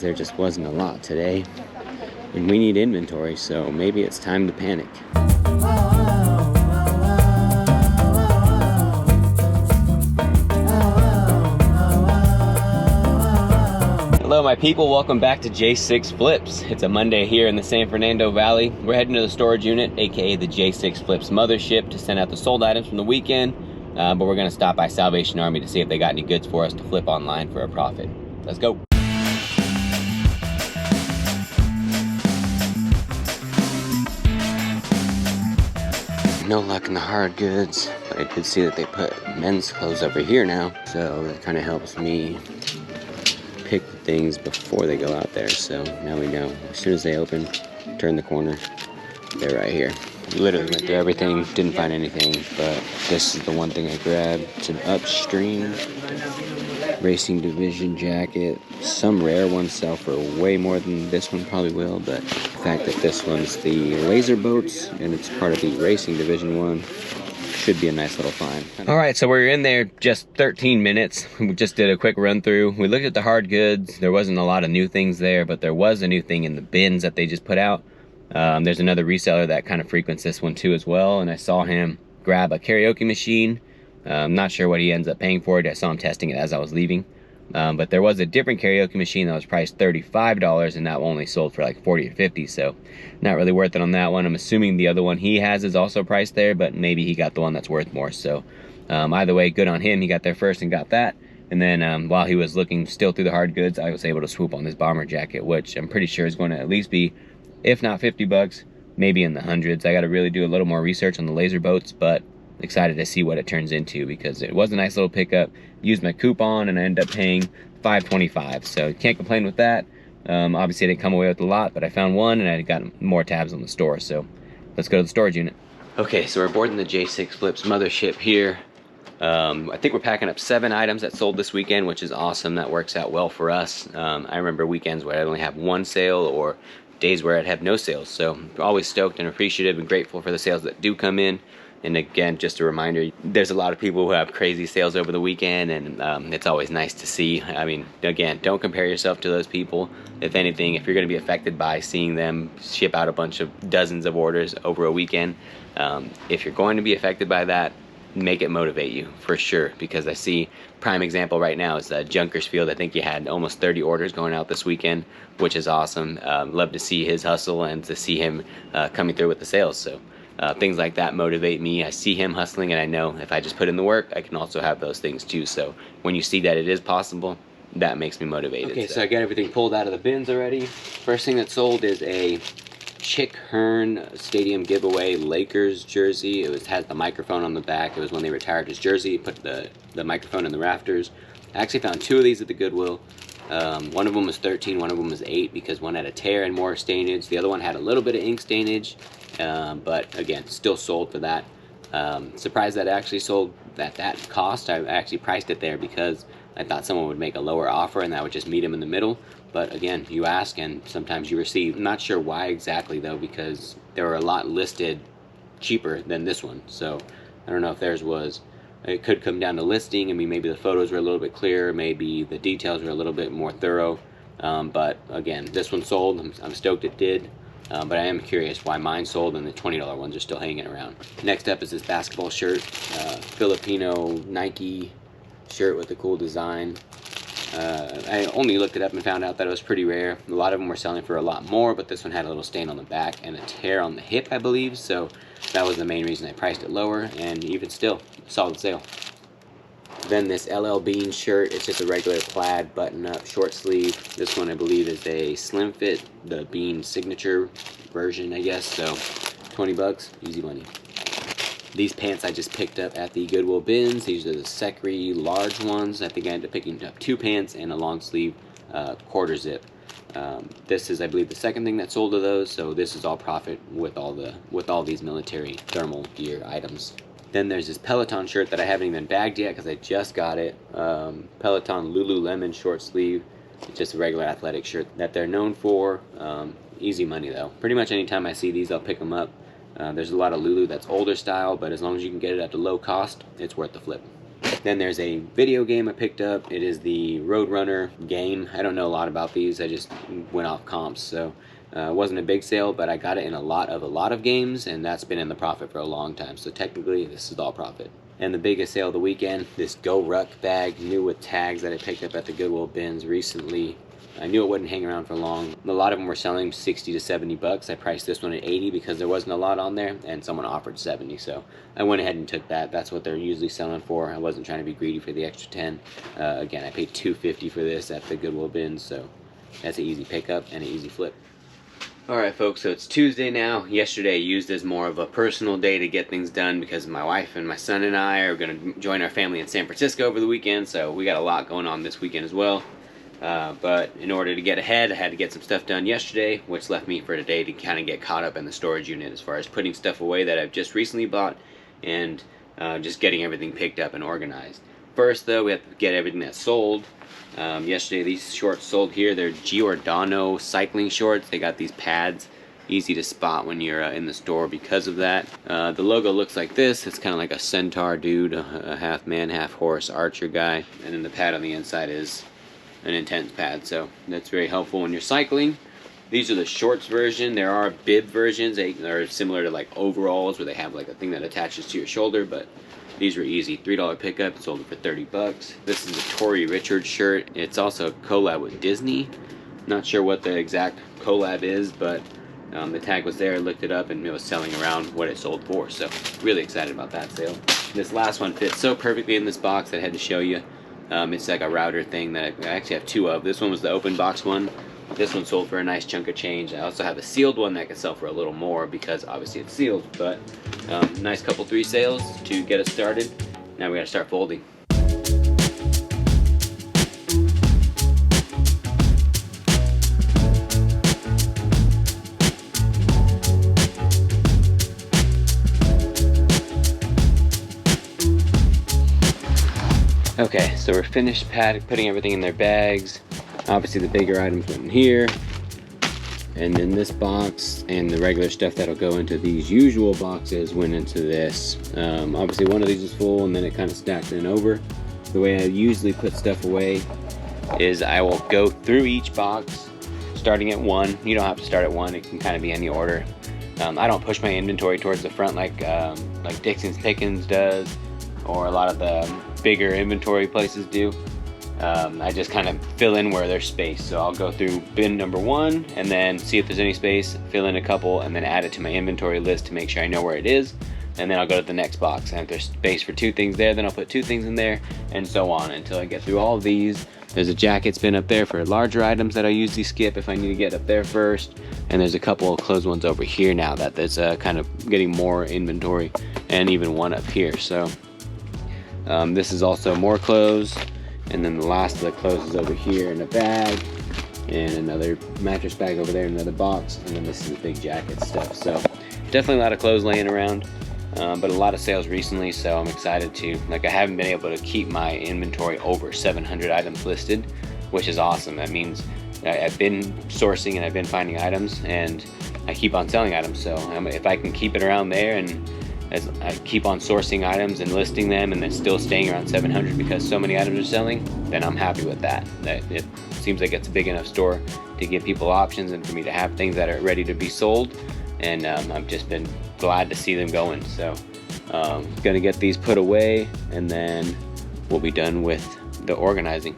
There just wasn't a lot today, and we need inventory, so maybe it's time to panic. Hello my people, welcome back to J6 Flips. It's a Monday here in the San Fernando Valley. We're heading to the storage unit, aka the J6 Flips mothership, to send out the sold items from the weekend, but we're gonna stop by Salvation Army to see if they got any goods for us to flip online for a profit. Let's go. No luck in the hard goods, but I did see that they put men's clothes over here now, so it kind of helps me pick the things before they go out there. So now we know, as soon as they open, turn the corner, they're right here. Literally went through everything, didn't find anything, but this is the one thing I grabbed. It's an Upstream Racing Division jacket. Some rare ones sell for way more than this one probably will, but the fact that this one's the laser boats and it's part of the Racing Division one should be a nice little find. All right, so we're in there just 13 minutes. We just did a quick run through. We looked at the hard goods. There wasn't a lot of new things there, but there was a new thing in the bins that they just put out. There's another reseller that kind of frequents this one too as well, and I saw him grab a karaoke machine. I'm not sure what he ends up paying for it. I saw him testing it as I was leaving. But there was a different karaoke machine that was priced $35, and that only sold for like 40 or 50, so not really worth it on that one. I'm assuming the other one he has is also priced there, but maybe he got the one that's worth more. So either way, good on him. He got there first and got that. And then while he was looking still through the hard goods, I was able to swoop on this bomber jacket, which I'm pretty sure is going to at least be, if not 50 bucks, maybe in the hundreds. I got to really do a little more research on the laser boats, but excited to see what it turns into because it was a nice little pickup. Used my coupon and I ended up paying $5.25, so can't complain with that. Obviously I didn't come away with a lot, but I found one and I got more tabs on the store, so let's go to the storage unit. Okay, so we're boarding the J6 Flips mothership here. I think we're packing up 7 items that sold this weekend, which is awesome. That works out well for us. I remember weekends where I'd only have one sale or days where I'd have no sales, so always stoked and appreciative and grateful for the sales that do come in. And again, just a reminder, there's a lot of people who have crazy sales over the weekend, and it's always nice to see. I mean, again, don't compare yourself to those people. If anything, if you're going to be affected by seeing them ship out a bunch of dozens of orders over a weekend, if you're going to be affected by that, make it motivate you for sure, because I see prime example right now is Junkersfield. I think he had almost 30 orders going out this weekend, which is awesome. Love to see his hustle and to see him coming through with the sales. So things like that motivate me. I see him hustling, and I know if I just put in the work, I can also have those things too. So when you see that it is possible, that makes me motivated. Okay, so I got everything pulled out of the bins already. First thing that sold is a Chick Hearn Stadium giveaway Lakers jersey. It has the microphone on the back. It was when they retired his jersey, put the microphone in the rafters. I actually found 2 of these at the Goodwill. One of them was 13, one of them was 8, because one had a tear and more stainage. The other one had a little bit of ink stainage, but again, still sold for that. Surprised that it actually sold at that cost. I actually priced it there because I thought someone would make a lower offer and that would just meet him in the middle. But again, you ask and sometimes you receive. I'm not sure why exactly though, because there were a lot listed cheaper than this one. So I don't know if theirs was, it could come down to listing. I mean, maybe the photos were a little bit clearer, maybe the details were a little bit more thorough. But again, this one sold. I'm stoked it did. But I am curious why mine sold and the $20 ones are still hanging around. Next up is this basketball shirt, Filipino Nike shirt with a cool design. I only looked it up and found out that it was pretty rare. A lot of them were selling for a lot more, but this one had a little stain on the back and a tear on the hip, I believe. So that was the main reason I priced it lower, and even still, solid sale. Then this LL Bean shirt, it's just a regular plaid button-up short sleeve. This one I believe is a slim fit, the Bean signature version, I guess. So 20 bucks, easy money. These pants I just picked up at the Goodwill Bins. These are the Secre large ones. I think I ended up picking up 2 pants and a long sleeve quarter zip. This is, I believe, the second thing that sold of those. So this is all profit with all these military thermal gear items. Then there's this Peloton shirt that I haven't even bagged yet because I just got it. Peloton Lululemon short sleeve. It's just a regular athletic shirt that they're known for. Easy money though. Pretty much anytime I see these, I'll pick them up. There's a lot of Lulu that's older style, but as long as you can get it at a low cost, it's worth the flip. Then there's a video game I picked up. It is the Roadrunner game. I don't know a lot about these. I just went off comps, so it wasn't a big sale, but I got it in a lot of games, and that's been in the profit for a long time. So technically, this is all profit. And the biggest sale of the weekend, this Go Ruck bag, new with tags, that I picked up at the Goodwill Bins recently. I knew it wouldn't hang around for long. A lot of them were selling 60 to 70 bucks. I priced this one at 80 because there wasn't a lot on there, and someone offered 70, so I went ahead and took that. That's what they're usually selling for. I wasn't trying to be greedy for the extra 10. Again, I paid $2.50 for this at the Goodwill Bins, so that's an easy pickup and an easy flip. Alright folks, so it's Tuesday now. Yesterday I used as more of a personal day to get things done because my wife and my son and I are going to join our family in San Francisco over the weekend, so we got a lot going on this weekend as well. But in order to get ahead, I had to get some stuff done yesterday, which left me for today to kind of get caught up in the storage unit as far as putting stuff away that I've just recently bought and just getting everything picked up and organized. First though, we have to get everything that's sold. Yesterday these shorts sold here. They're Giordano cycling shorts. They got these pads, easy to spot when you're in the store because of that. The logo looks like this. It's kind of like a centaur dude, a half man, half horse archer guy. And then the pad on the inside is an intense pad, so that's very helpful when you're cycling. These are the shorts version. There are bib versions. They are similar to like overalls where they have like a thing that attaches to your shoulder, but these were easy. $3 pickup, sold it for 30 bucks. This is a Tory Richards shirt. It's also a collab with Disney. Not sure what the exact collab is, but the tag was there. I looked it up and it was selling around what it sold for, so really excited about that sale. This last one fits so perfectly in this box that I had to show you. It's like a router thing that I actually have two of. This one was the open box one. This one sold for a nice chunk of change. I also have a sealed one that can sell for a little more because obviously it's sealed, but nice couple 3 sales to get us started. Now we gotta start folding. Okay, so we're finished putting everything in their bags. Obviously the bigger items went in here, and then this box and the regular stuff that'll go into these usual boxes went into this. Obviously one of these is full and then it kind of stacked in over. The way I usually put stuff away is I will go through each box starting at 1. You don't have to start at 1, it can kind of be any order. I don't push my inventory towards the front like Dixon's Pickens does, or a lot of the bigger inventory places do. I just kind of fill in where there's space. So I'll go through bin number 1 and then see if there's any space, fill in a couple, and then add it to my inventory list to make sure I know where it is. And then I'll go to the next box, and if there's space for 2 things there, then I'll put 2 things in there, and so on until I get through all of these. There's a jacket's bin up there for larger items that I usually skip if I need to get up there first. And there's a couple of closed ones over here now that there's kind of getting more inventory, and even one up here. So this is also more clothes, and then the last of the clothes is over here in a bag, and another mattress bag over there in another box, and then this is the big jacket stuff. So definitely a lot of clothes laying around, but a lot of sales recently, so I'm excited to, like, I haven't been able to keep my inventory over 700 items listed, which is awesome. That means I've been sourcing and I've been finding items, and I keep on selling items. So if I can keep it around there, and as I keep on sourcing items and listing them, and then still staying around 700 because so many items are selling, then I'm happy with that. It seems like it's a big enough store to give people options and for me to have things that are ready to be sold, and I've just been glad to see them going. So gonna get these put away, and then we'll be done with the organizing.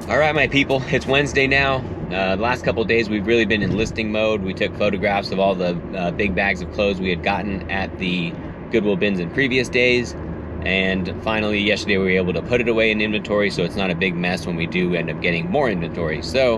All right, my people, it's Wednesday now. The last couple of days we've really been in listing mode. We took photographs of all the big bags of clothes we had gotten at the Goodwill Bins in previous days, and finally yesterday we were able to put it away in inventory so it's not a big mess when we do end up getting more inventory. So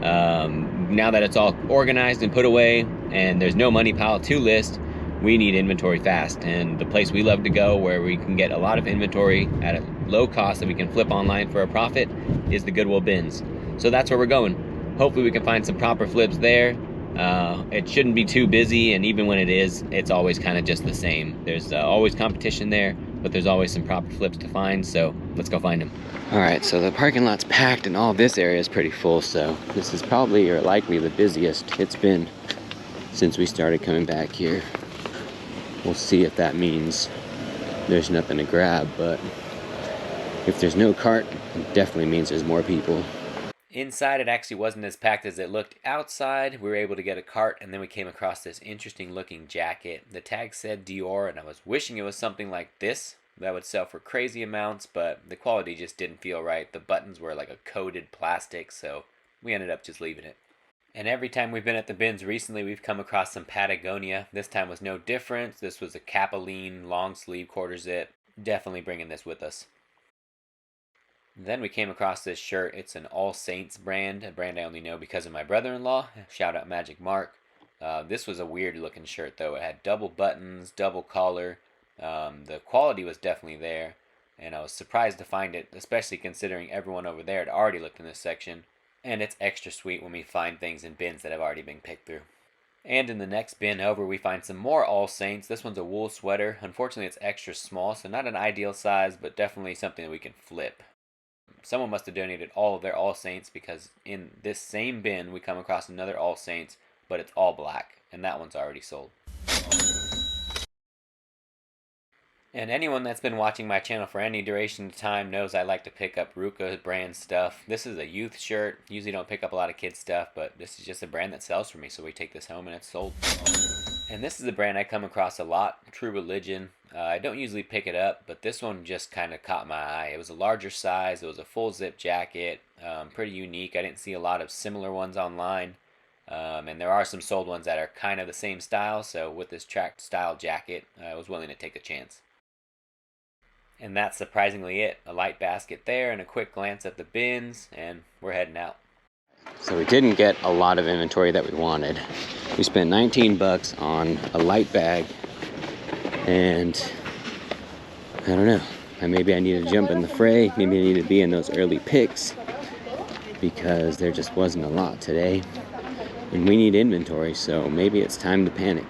now that it's all organized and put away and there's no money pile to list, we need inventory fast, and the place we love to go where we can get a lot of inventory at a low cost that we can flip online for a profit is the Goodwill Bins. So that's where we're going. Hopefully we can find some proper flips there. It shouldn't be too busy, and even when it is, it's always kind of just the same. There's always competition there, but there's always some proper flips to find, so let's go find them. Alright, so the parking lot's packed and all this area is pretty full, so this is probably or likely the busiest it's been since we started coming back here. We'll see if that means there's nothing to grab, but If there's no cart, it definitely means there's more people. Inside, it actually wasn't as packed as it looked outside. We were able to get a cart, and then we came across this interesting looking jacket. The tag said Dior, and I was wishing it was something like this that would sell for crazy amounts, but the quality just didn't feel right. The buttons were like a coated plastic, so we ended up just leaving it. And every time we've been at the bins recently, we've come across some Patagonia. This time was no different. This was a Capoline long sleeve quarter zip. Definitely bringing this with us. Then we came across this shirt. It's an All Saints brand, a brand I only know because of my brother-in-law. Shout out Magic Mark. This was a weird looking shirt though. It had double buttons, double collar. The quality was definitely there, and I was surprised to find it, especially considering everyone over there had already looked in this section. And it's extra sweet when we find things in bins that have already been picked through. And in the next bin over, we find some more All Saints. This one's a wool sweater. Unfortunately, it's extra small, so not an ideal size, but definitely something that we can flip. Someone must have donated all of their All Saints, because in this same bin we come across another All Saints, but it's all black, and that one's already sold. And anyone that's been watching my channel for any duration of time knows I like to pick up Ruka brand stuff. This is a youth shirt. Usually don't pick up a lot of kids stuff, but this is just a brand that sells for me, so we take this home and it's sold. And this is a brand I come across a lot, True Religion. I don't usually pick it up, but this one just kind of caught my eye. It was a larger size. It was a full zip jacket. Pretty unique. I didn't see a lot of similar ones online. And there are some sold ones that are kind of the same style, so with this track style jacket, I was willing to take a chance. And that's surprisingly it. A light basket there and a quick glance at the bins, and we're heading out. So we didn't get a lot of inventory that we wanted. We spent 19 bucks on a light bag, and I don't know. Maybe I need to jump in the fray. Maybe I need to be in those early picks, because there just wasn't a lot today. And we need inventory, so maybe it's time to panic.